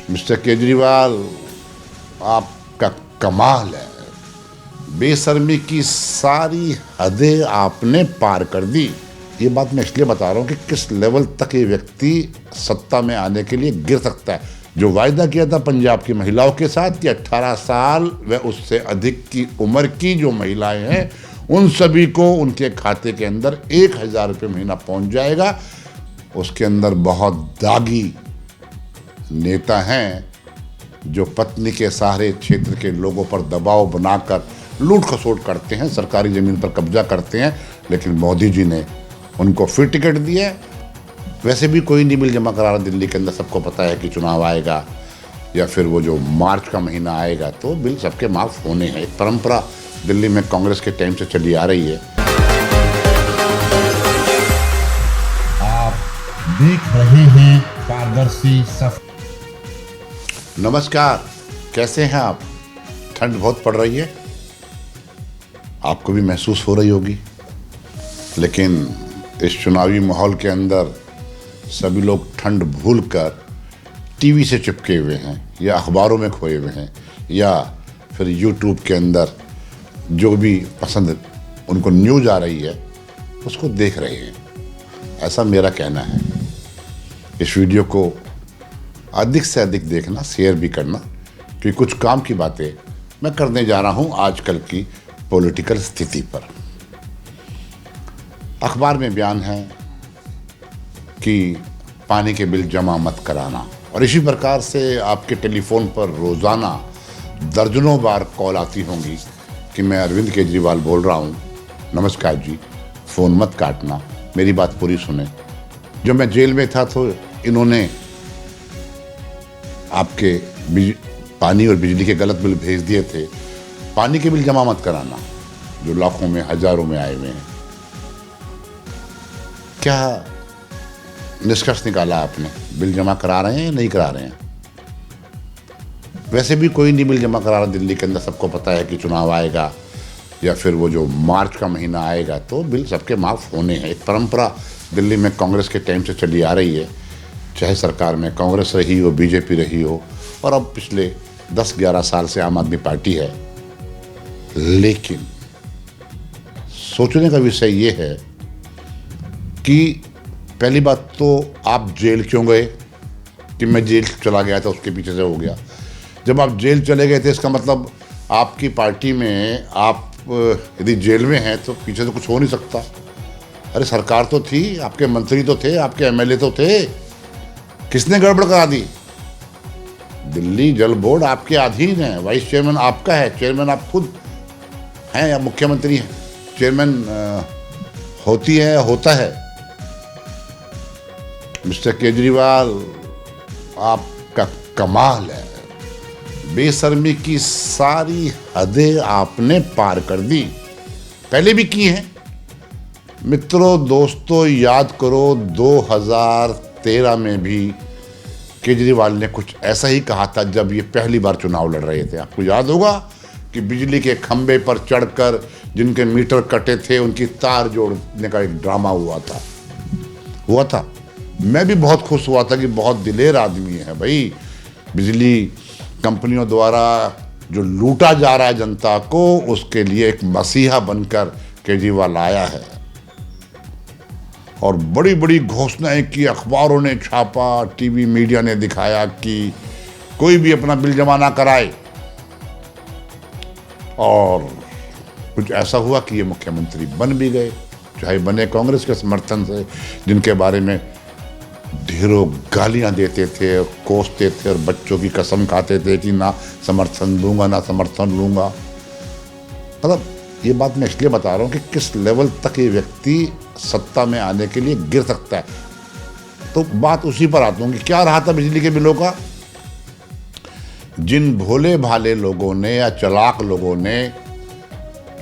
Mister Kejriwal, आपका कमाल है। बेशर्मी की सारी हदें आपने पार कर दी। ये बात मैं इसलिए बता रहा हूँ कि किस लेवल तक ये व्यक्ति सत्ता में आने के लिए गिर सकता है। जो वायदा किया था पंजाब की महिलाओं के साथ कि 18 साल व उससे अधिक की उम्र की जो महिलाएं हैं उन सभी को उनके खाते के अंदर 1000 रुपये महीना पहुंच जाएगा। उसके अंदर बहुत दागी नेता हैं जो पत्नी के सहारे क्षेत्र के लोगों पर दबाव बनाकर लूट खसोट करते हैं, सरकारी ज़मीन पर कब्जा करते हैं। लेकिन मोदी जी ने उनको फिर टिकट दिया। वैसे भी कोई नहीं बिल जमा करा रहा दिल्ली के अंदर। सबको पता है कि चुनाव आएगा या फिर वो जो मार्च का महीना आएगा तो बिल सबके माफ होने हैं। एक परंपरा दिल्ली में कांग्रेस के टाइम से चली आ रही है। आप देख रहे हैं पारदर्शी सफर। नमस्कार, कैसे हैं आप? ठंड बहुत पड़ रही है, आपको भी महसूस हो रही होगी। लेकिन इस चुनावी माहौल के अंदर सभी लोग ठंड भूलकर टीवी से चिपके हुए हैं या अखबारों में खोए हुए हैं या फिर यूट्यूब के अंदर जो भी पसंद उनको न्यूज़ आ रही है उसको देख रहे हैं। ऐसा मेरा कहना है। इस वीडियो को अधिक से अधिक देखना, शेयर भी करना, क्योंकि कुछ काम की बातें मैं करने जा रहा हूं आजकल की पॉलिटिकल स्थिति पर। अखबार में बयान है कि पानी के बिल जमा मत कराना, और इसी प्रकार से आपके टेलीफोन पर रोज़ाना दर्जनों बार कॉल आती होंगी कि मैं अरविंद केजरीवाल बोल रहा हूँ, नमस्कार जी, फ़ोन मत काटना, मेरी बात पूरी सुने। जब मैं जेल में था तो इन्होंने आपके पानी और बिजली के गलत बिल भेज दिए थे। पानी के बिल जमा मत कराना, जो लाखों में हजारों में आए हुए हैं। क्या निष्कर्ष निकाला आपने? बिल जमा करा रहे हैं या नहीं करा रहे हैं? वैसे भी कोई नहीं बिल जमा करा रहा दिल्ली के अंदर। सबको पता है कि चुनाव आएगा या फिर वो जो मार्च का महीना आएगा तो बिल सबके माफ होने हैं। एक परंपरा दिल्ली में कांग्रेस के टाइम से चली आ रही है, चाहे सरकार में कांग्रेस रही हो, बीजेपी रही हो, और अब पिछले 10-11 साल से आम आदमी पार्टी है। लेकिन सोचने का विषय ये है कि पहली बात तो आप जेल क्यों गए? कि मैं जेल चला गया था उसके पीछे से हो गया। जब आप जेल चले गए थे इसका मतलब आपकी पार्टी में आप यदि जेल में हैं तो पीछे से कुछ हो नहीं सकता। अरे सरकार तो थी, आपके मंत्री तो थे, आपके एमएलए तो थे, किसने गड़बड़ करा दी? दिल्ली जल बोर्ड आपके अधीन है, वाइस चेयरमैन आपका है, चेयरमैन आप खुद हैं या मुख्यमंत्री हैं। चेयरमैन होती है, होता है। मिस्टर केजरीवाल, आपका कमाल है। बेशर्मी की सारी हदें आपने पार कर दी, पहले भी की हैं। मित्रों, दोस्तों, याद करो 2013 में भी केजरीवाल ने कुछ ऐसा ही कहा था जब ये पहली बार चुनाव लड़ रहे थे। आपको याद होगा कि बिजली के खंबे पर चढ़कर जिनके मीटर कटे थे उनकी तार जोड़ने का एक ड्रामा हुआ था। मैं भी बहुत खुश हुआ था कि बहुत दिलेर आदमी है भाई। बिजली कंपनियों द्वारा जो लूटा जा रहा है जनता को, उसके लिए एक मसीहा बनकर केजरीवाल आया है और बड़ी बड़ी घोषणाएं की, अखबारों ने छापा, टीवी मीडिया ने दिखाया कि कोई भी अपना बिल जमा ना कराए। और कुछ ऐसा हुआ कि ये मुख्यमंत्री बन भी गए, चाहे बने कांग्रेस के समर्थन से, जिनके बारे में ढेरों गालियां देते थे, कोसते थे और बच्चों की कसम खाते थे कि ना समर्थन दूंगा, ना समर्थन लूंगा। मतलब ये बात मैं इसलिए बता रहा हूँ कि किस लेवल तक ये व्यक्ति सत्ता में आने के लिए गिर सकता है। तो बात उसी पर आता हूँ कि क्या रहा था बिजली के बिलों का। जिन भोले भाले लोगों ने या चालाक लोगों ने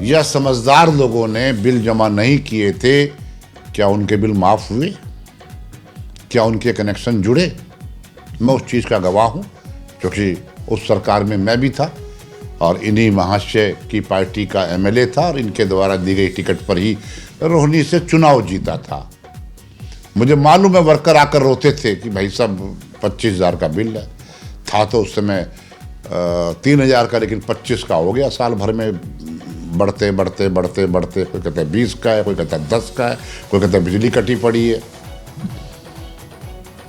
या समझदार लोगों ने बिल जमा नहीं किए थे, क्या उनके बिल माफ हुए? क्या उनके कनेक्शन जुड़े? मैं उस चीज़ का गवाह हूँ क्योंकि उस सरकार में मैं भी था और इन्हीं महाशय की पार्टी का एमएलए था और इनके द्वारा दी गई टिकट पर ही रोहिणी से चुनाव जीता था। मुझे मालूम है वर्कर आकर रोते थे कि भाई साहब 25,000 का बिल है, था तो उस समय 3,000 का, लेकिन 25 का हो गया साल भर में, बढ़ते बढ़ते बढ़ते बढ़ते। कोई कहता है 20 का है, कोई कहता है 10 का है, कोई कहता है बिजली कटी पड़ी है।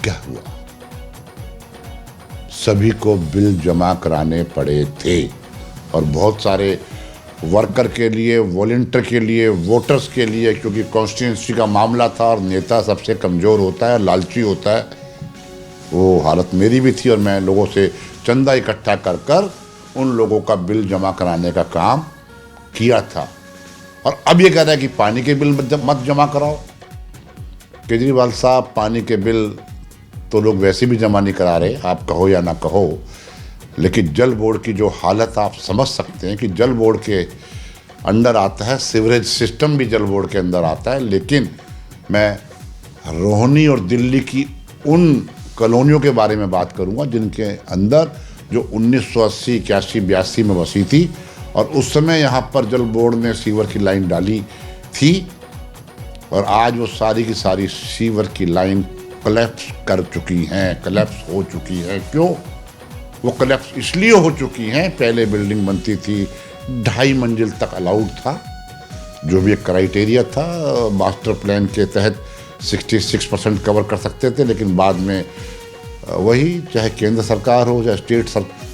क्या हुआ? सभी को बिल जमा कराने पड़े थे, और बहुत सारे वर्कर के लिए, वॉलंटियर के लिए, वोटर्स के लिए, क्योंकि कॉन्स्टिट्यूंसी का मामला था और नेता सबसे कमज़ोर होता है, लालची होता है। वो हालत मेरी भी थी, और मैं लोगों से चंदा इकट्ठा कर कर उन लोगों का बिल जमा कराने का काम किया था। और अब ये कह रहा है कि पानी के बिल मत जमा कराओ। केजरीवाल साहब, पानी के बिल तो लोग वैसे भी जमा नहीं करा रहे, आप कहो या ना कहो, लेकिन जल बोर्ड की जो हालत आप समझ सकते हैं कि जल बोर्ड के अंडर आता है, सीवरेज सिस्टम भी जल बोर्ड के अंदर आता है। लेकिन मैं रोहिणी और दिल्ली की उन कॉलोनियों के बारे में बात करूंगा जिनके अंदर जो 1980, 81, 82 में बसी थी, और उस समय यहाँ पर जल बोर्ड ने सीवर की लाइन डाली थी, और आज वो सारी की सारी सीवर की लाइन कलेप्स कर चुकी हैं, कलेप्स हो चुकी है। क्यों? वो कलेप्स इसलिए हो चुकी हैं, पहले बिल्डिंग बनती थी 2.5 मंजिल तक अलाउड था, जो भी एक क्राइटेरिया था, मास्टर प्लान के तहत 66% कवर कर सकते थे। लेकिन बाद में वही, चाहे केंद्र सरकार हो, चाहे स्टेट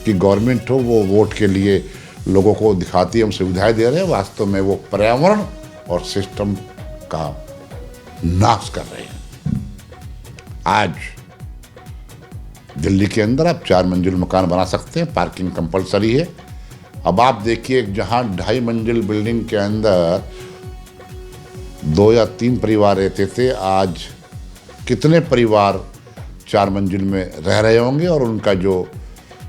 की गवर्नमेंट हो, वो वोट के लिए लोगों को दिखाती है हम सुविधाएं दे रहे हैं, वास्तव में वो पर्यावरण और सिस्टम का नाश कर रहे हैं। आज दिल्ली के अंदर आप 4 मंजिल मकान बना सकते हैं, पार्किंग कंपलसरी है। अब आप देखिए, जहां 2.5 मंजिल बिल्डिंग के अंदर 2 या 3 परिवार रहते थे, आज कितने परिवार 4 मंजिल में रह रहे होंगे, और उनका जो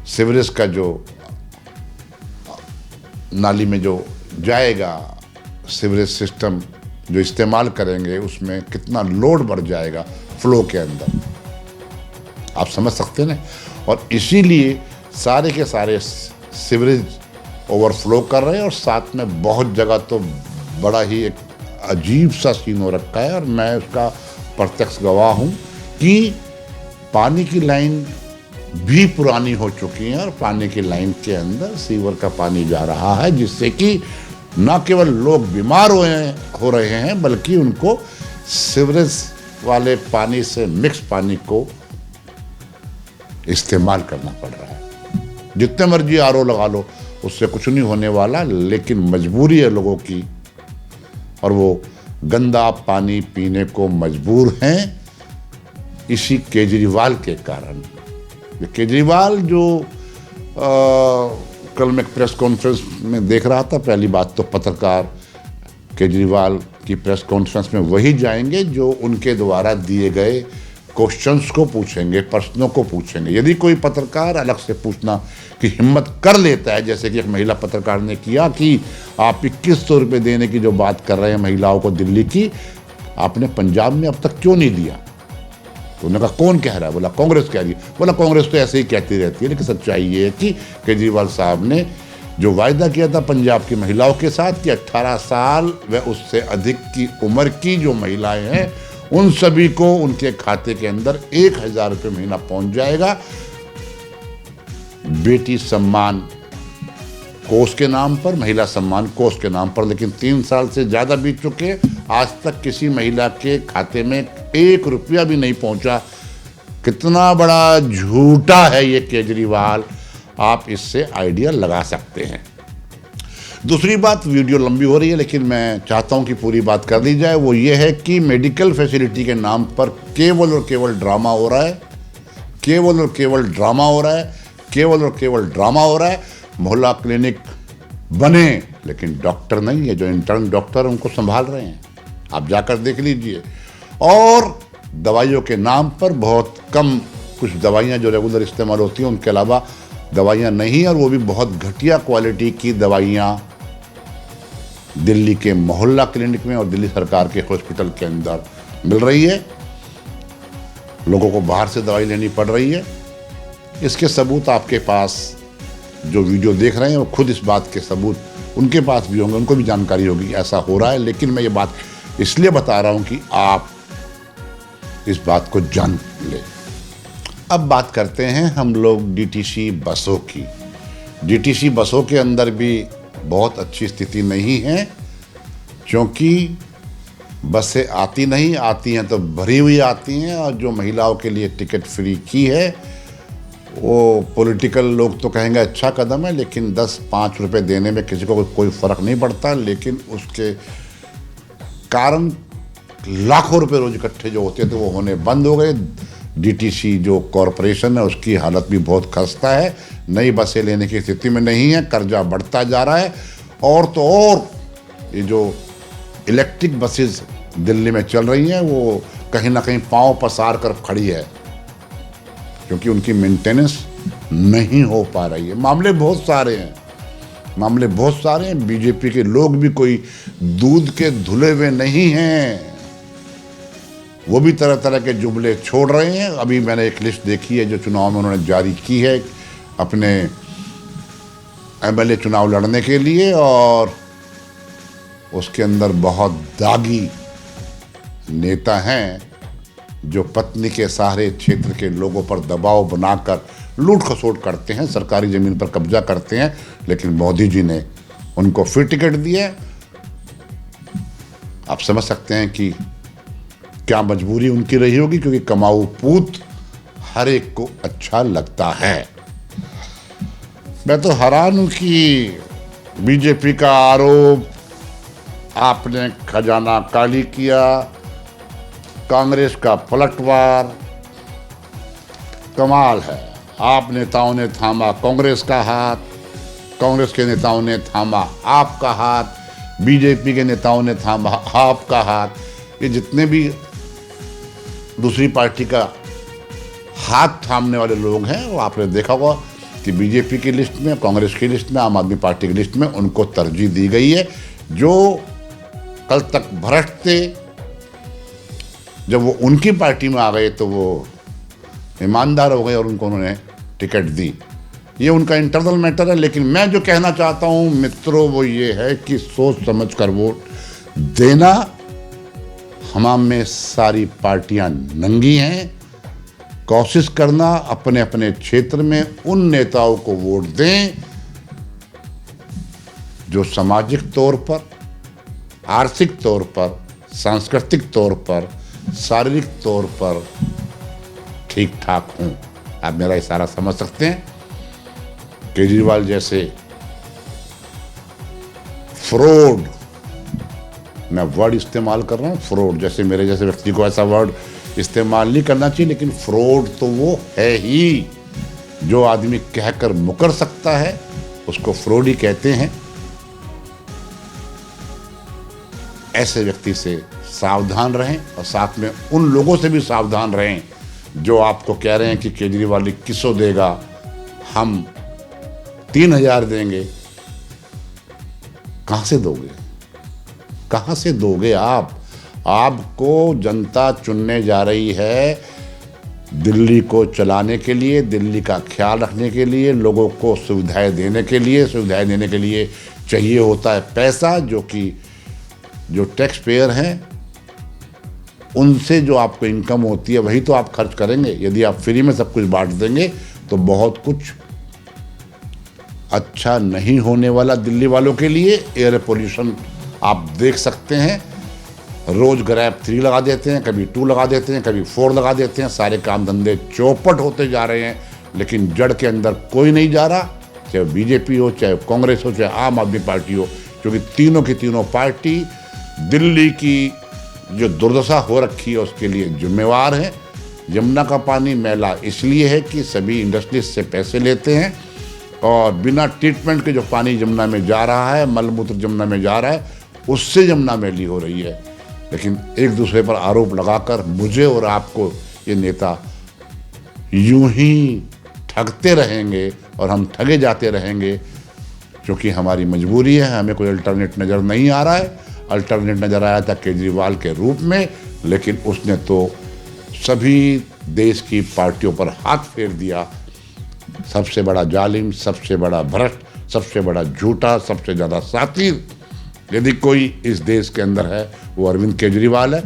सीवरेज का जो नाली में जो जाएगा, सीवरेज सिस्टम जो इस्तेमाल करेंगे, उसमें कितना लोड बढ़ जाएगा फ्लो के अंदर, आप समझ सकते हैं ना। और इसीलिए सारे के सारे सीवरेज ओवरफ्लो कर रहे हैं, और साथ में बहुत जगह तो बड़ा ही एक अजीब सा सीन हो रखा है, और मैं उसका प्रत्यक्ष गवाह हूँ कि पानी की लाइन भी पुरानी हो चुकी है, और पानी की लाइन के अंदर सीवर का पानी जा रहा है, जिससे कि न केवल लोग बीमार हो रहे हैं, बल्कि उनको सीवरेज वाले पानी से मिक्स पानी को इस्तेमाल करना पड़ रहा है। जितने मर्जी आरओ लगा लो, उससे कुछ नहीं होने वाला, लेकिन मजबूरी है लोगों की, और वो गंदा पानी पीने को मजबूर हैं इसी केजरीवाल के कारण। केजरीवाल जो कल मैं प्रेस कॉन्फ्रेंस में देख रहा था, पहली बात तो पत्रकार केजरीवाल की प्रेस कॉन्फ्रेंस में वही जाएंगे जो उनके द्वारा दिए गए क्वेश्चंस को पूछेंगे, प्रश्नों को पूछेंगे। यदि कोई पत्रकार अलग से पूछना की हिम्मत कर लेता है, जैसे कि एक महिला पत्रकार ने किया कि आप 2100 रुपये देने की जो बात कर रहे हैं महिलाओं को दिल्ली की, आपने पंजाब में अब तक क्यों नहीं दिया? तो उन्होंने कहा कौन कह रहा है? बोला कांग्रेस कह रही है। बोला कांग्रेस तो ऐसे ही कहती रहती है, लेकिन सच्चाई ये है कि केजरीवाल साहब ने जो वायदा किया था पंजाब की महिलाओं के साथ कि 18 साल व उससे अधिक की उम्र की जो महिलाएं हैं, उन सभी को उनके खाते के अंदर 1000 रुपये महीना पहुंच जाएगा, बेटी सम्मान कोष के नाम पर, महिला सम्मान कोष के नाम पर। लेकिन 3 साल से ज़्यादा बीत चुके, आज तक किसी महिला के खाते में 1 रुपया भी नहीं पहुंचा। कितना बड़ा झूठा है ये केजरीवाल, आप इससे आइडिया लगा सकते हैं। दूसरी बात, वीडियो लंबी हो रही है, लेकिन मैं चाहता हूं कि पूरी बात कर दी जाए। वो ये है कि मेडिकल फैसिलिटी के नाम पर केवल और केवल ड्रामा हो रहा है, केवल और केवल ड्रामा हो रहा है, केवल और केवल ड्रामा हो रहा है। मोहल्ला क्लिनिक बने, लेकिन डॉक्टर नहीं है, जो इंटर्न डॉक्टर उनको संभाल रहे हैं, आप जाकर देख लीजिए। और दवाइयों के नाम पर बहुत कम कुछ दवाइयाँ जो रेगुलर इस्तेमाल होती हैं, उनके अलावा दवाइयाँ नहीं, और वो भी बहुत घटिया क्वालिटी की दवाइयाँ दिल्ली के मोहल्ला क्लिनिक में और दिल्ली सरकार के हॉस्पिटल के अंदर मिल रही है। लोगों को बाहर से दवाई लेनी पड़ रही है। इसके सबूत आपके पास जो वीडियो देख रहे हैं, वो खुद इस बात के सबूत उनके पास भी होंगे, उनको भी जानकारी होगी कि ऐसा हो रहा है। लेकिन मैं ये बात इसलिए बता रहा हूं कि आप इस बात को जान लें। अब बात करते हैं हम लोग डीटीसी बसों की। डीटीसी बसों के अंदर भी बहुत अच्छी स्थिति नहीं है, क्योंकि बसें आती नहीं, आती हैं तो भरी हुई आती हैं, और जो महिलाओं के लिए टिकट फ्री की है वो पॉलिटिकल लोग तो कहेंगे अच्छा कदम है, लेकिन 10-5 रुपए देने में किसी को कोई फ़र्क नहीं पड़ता, लेकिन उसके कारण लाखों रुपए रोज इकट्ठे जो होते थे वो होने बंद हो गए। डीटीसी जो कॉरपोरेशन है उसकी हालत भी बहुत खस्ता है, नई बसें लेने की स्थिति में नहीं है, कर्जा बढ़ता जा रहा है। और तो और ये जो इलेक्ट्रिक बसेस दिल्ली में चल रही हैं वो कहीं ना कहीं पांव पसार कर खड़ी है, क्योंकि उनकी मेंटेनेंस नहीं हो पा रही है। मामले बहुत सारे हैं। बीजेपी के लोग भी कोई दूध के धुले हुए नहीं हैं, वो भी तरह तरह के जुमले छोड़ रहे हैं। अभी मैंने एक लिस्ट देखी है जो चुनाव में उन्होंने जारी की है अपने एमएलए चुनाव लड़ने के लिए, और उसके अंदर बहुत दागी नेता हैं जो पत्नी के सहारे क्षेत्र के लोगों पर दबाव बनाकर लूट खसोट करते हैं, सरकारी ज़मीन पर कब्जा करते हैं। लेकिन मोदी जी ने उनको फिर टिकट दिया। आप समझ सकते हैं कि क्या मजबूरी उनकी रही होगी, क्योंकि कमाऊ पूत हर एक को अच्छा लगता है। मैं तो हैरान हूं कि बीजेपी का आरोप आपने खजाना काली किया, कांग्रेस का पलटवार, कमाल है। आप नेताओं ने थामा कांग्रेस का हाथ, कांग्रेस के नेताओं ने थामा आपका हाथ, बीजेपी के नेताओं ने थामा आपका हाथ। ये जितने भी दूसरी पार्टी का हाथ थामने वाले लोग हैं वो आपने देखा होगा कि बीजेपी की लिस्ट में, कांग्रेस की लिस्ट में, आम आदमी पार्टी की लिस्ट में उनको तरजीह दी गई है। जो कल तक भ्रष्ट थे, जब वो उनकी पार्टी में आ गए तो वो ईमानदार हो गए और उनको उन्होंने टिकट दी। ये उनका इंटरनल मैटर है। लेकिन मैं जो कहना चाहता हूँ मित्रों वो ये है कि सोच समझ कर वोट देना। हमाम में सारी पार्टियां नंगी हैं। कोशिश करना अपने अपने क्षेत्र में उन नेताओं को वोट दें जो सामाजिक तौर पर, आर्थिक तौर पर, सांस्कृतिक तौर पर, शारीरिक तौर पर ठीक ठाक हों। आप मेरा इशारा समझ सकते हैं। केजरीवाल जैसे फ्रॉड, मैं वर्ड इस्तेमाल कर रहा हूँ फ्रॉड, जैसे मेरे जैसे व्यक्ति को ऐसा वर्ड इस्तेमाल नहीं करना चाहिए, लेकिन फ्रॉड तो वो है ही। जो आदमी कहकर मुकर सकता है उसको फ्रॉड ही कहते हैं। ऐसे व्यक्ति से सावधान रहें, और साथ में उन लोगों से भी सावधान रहें जो आपको कह रहे हैं कि केजरीवाल 2100 देगा, हम 3000 देंगे। कहाँ से दोगे? कहाँ से दोगे आप? आपको जनता चुनने जा रही है दिल्ली को चलाने के लिए, दिल्ली का ख्याल रखने के लिए, लोगों को सुविधाएं देने के लिए। सुविधाएं देने के लिए चाहिए होता है पैसा, जो टैक्स पेयर हैं उनसे जो आपको इनकम होती है वही तो आप खर्च करेंगे। यदि आप फ्री में सब कुछ बांट देंगे तो बहुत कुछ अच्छा नहीं होने वाला दिल्ली वालों के लिए। एयर पोल्यूशन आप देख सकते हैं, रोज ग्रैब 3 लगा देते हैं, कभी 2 लगा देते हैं, कभी 4 लगा देते हैं। सारे काम धंधे चौपट होते जा रहे हैं, लेकिन जड़ के अंदर कोई नहीं जा रहा, चाहे बीजेपी हो, चाहे कांग्रेस हो, चाहे आम आदमी पार्टी हो, क्योंकि तीनों की तीनों पार्टी दिल्ली की जो दुर्दशा हो रखी है उसके लिए जिम्मेवार है। यमुना का पानी मैला इसलिए है कि सभी इंडस्ट्रीज से पैसे लेते हैं, और बिना ट्रीटमेंट के जो पानी यमुना में जा रहा है, मलमूत्र यमुना में जा रहा है, उससे यमुना मैली हो रही है। लेकिन एक दूसरे पर आरोप लगाकर मुझे और आपको ये नेता यूं ही ठगते रहेंगे और हम ठगे जाते रहेंगे, क्योंकि हमारी मजबूरी है। हमें कोई अल्टरनेट नज़र नहीं आ रहा है। अल्टरनेट नज़र आया था केजरीवाल के रूप में, लेकिन उसने तो सभी देश की पार्टियों पर हाथ फेर दिया। सबसे बड़ा जालिम, सबसे बड़ा भ्रष्ट, सबसे बड़ा झूठा, सबसे ज़्यादा सातिर यदि कोई इस देश के अंदर है वो अरविंद केजरीवाल है।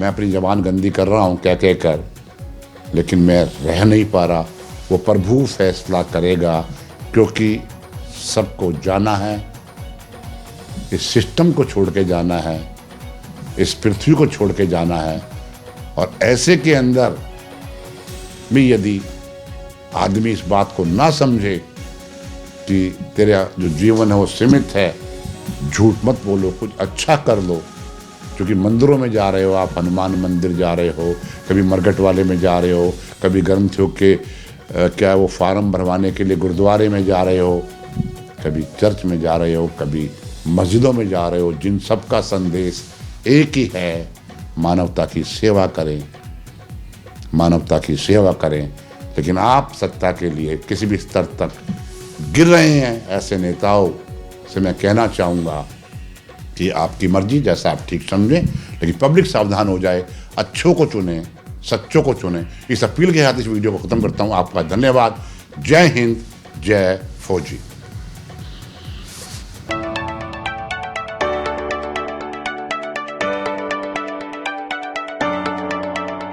मैं अपनी जबान गंदी कर रहा हूँ कह कर, लेकिन मैं रह नहीं पा रहा। वो प्रभु फैसला करेगा, क्योंकि सबको जाना है, इस सिस्टम को छोड़ के जाना है, इस पृथ्वी को छोड़ के जाना है। और ऐसे के अंदर भी यदि आदमी इस बात को ना समझे कि तेरा जो जीवन है वो सीमित है, झूठ मत बोलो, कुछ अच्छा कर लो। क्योंकि मंदिरों में जा रहे हो आप, हनुमान मंदिर जा रहे हो, कभी मरघट वाले में जा रहे हो, कभी ग्रंथियों के क्या वो फार्म भरवाने के लिए गुरुद्वारे में जा रहे हो, कभी चर्च में जा रहे हो, कभी मस्जिदों में जा रहे हो। जिन सब का संदेश एक ही है, मानवता की सेवा करें, मानवता की सेवा करें। लेकिन आप सत्ता के लिए किसी भी स्तर तक गिर रहे हैं, ऐसे नेताओं से मैं कहना चाहूँगा कि आपकी मर्जी, जैसा आप ठीक समझें, लेकिन पब्लिक सावधान हो जाए, अच्छों को चुने, सच्चों को चुने। इस अपील के साथ इस वीडियो को ख़त्म करता हूँ। आपका धन्यवाद। जय हिंद, जय फौजी।